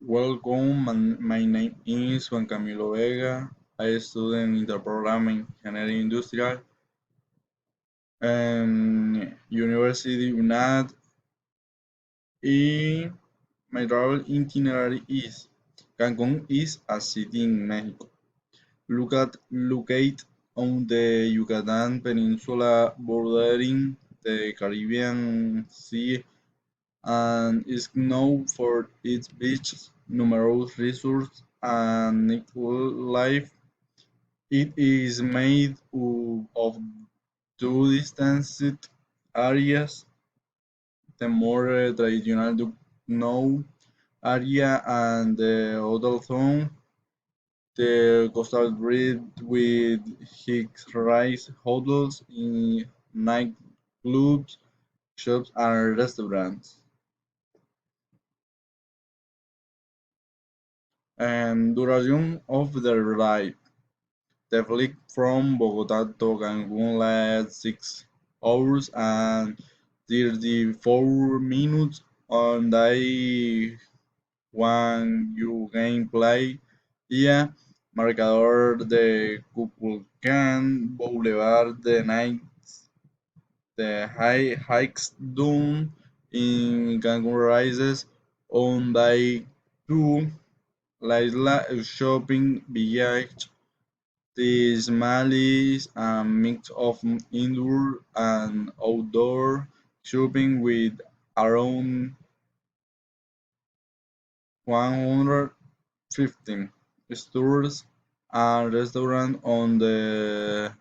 Welcome, my name is Juan Camilo Vega. I study in the program in Engineering Industrial and University UNAD. Y my travel itinerary is Cancun is a city in Mexico. Locate on the Yucatan Peninsula bordering the Caribbean Sea and is known for its beaches, numerous resorts, and nightlife. It is made of two distinct areas: the more traditional Ducknow area and the other zone, the coastal grid with its rice hotels, in nightclubs, shops, and restaurants. And duration of the ride. The flight from Bogota to Cancun lasts 6 hours and 34 minutes on day one. You gain play via Marcador de Cuculcán Boulevard the night the high hikes dune in Cancun rises on day 2. La isla shopping village. The Smile is a mix of indoor and outdoor shopping with around 115 stores and restaurants on the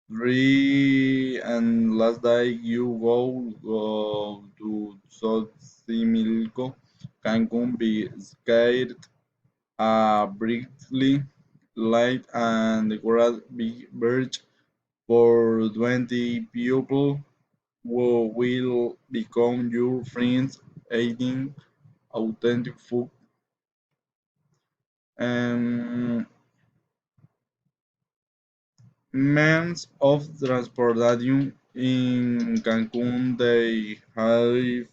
three. And last day you go to Xochimilco, Cancun, be scared briefly light and decorate big birch for 20 people who will become your friends eating authentic food. And means of transportation in Cancun, they have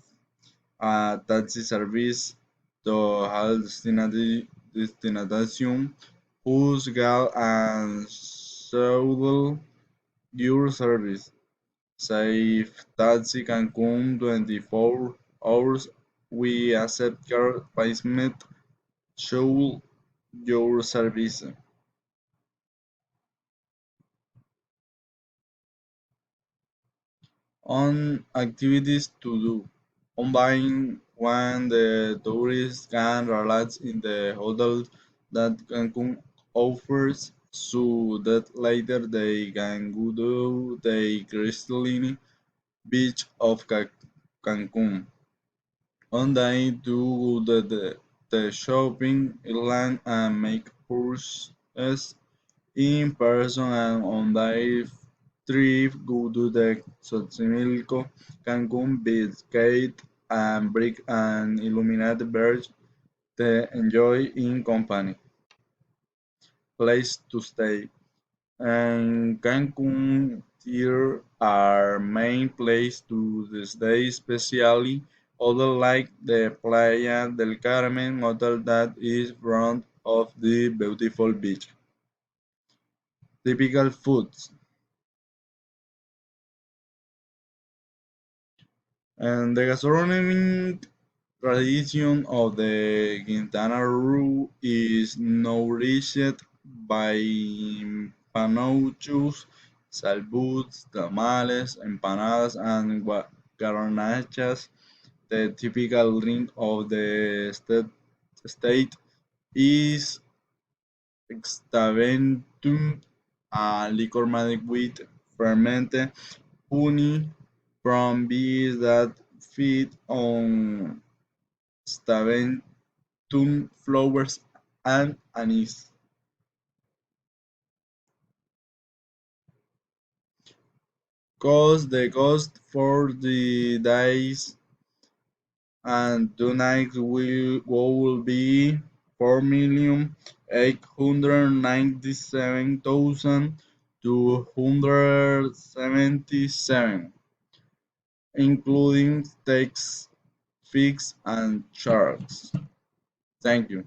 a taxi service to all destination whose gal and schedule your service. Safe Taxi Cancun 24 hours. We accept car payment. Show your service. On activities to do. On buying when the tourists can relax in the hotel that Cancun offers so that later they can go to the crystalline beach of Cancun. On day two, the shopping island and make purchases in person, and on day three, go to the Xochimilco, Cancun Beach, Gate, and Brick and Illuminated Beach to enjoy in company. Place to stay. And Cancun here are main place to stay, especially other like the Playa del Carmen hotel that is front of the beautiful beach. Typical foods. And the gastronomic tradition of the Quintana Roo is nourished by panuchos, salbuts, tamales, empanadas, and garnachas. The typical drink of the state is extaventum, a liquor made with fermented honey from bees that feed on staventum flowers and anise. The cost for the days and 2 nights will be 4,897,277, including tax, fees, and charges. Thank you.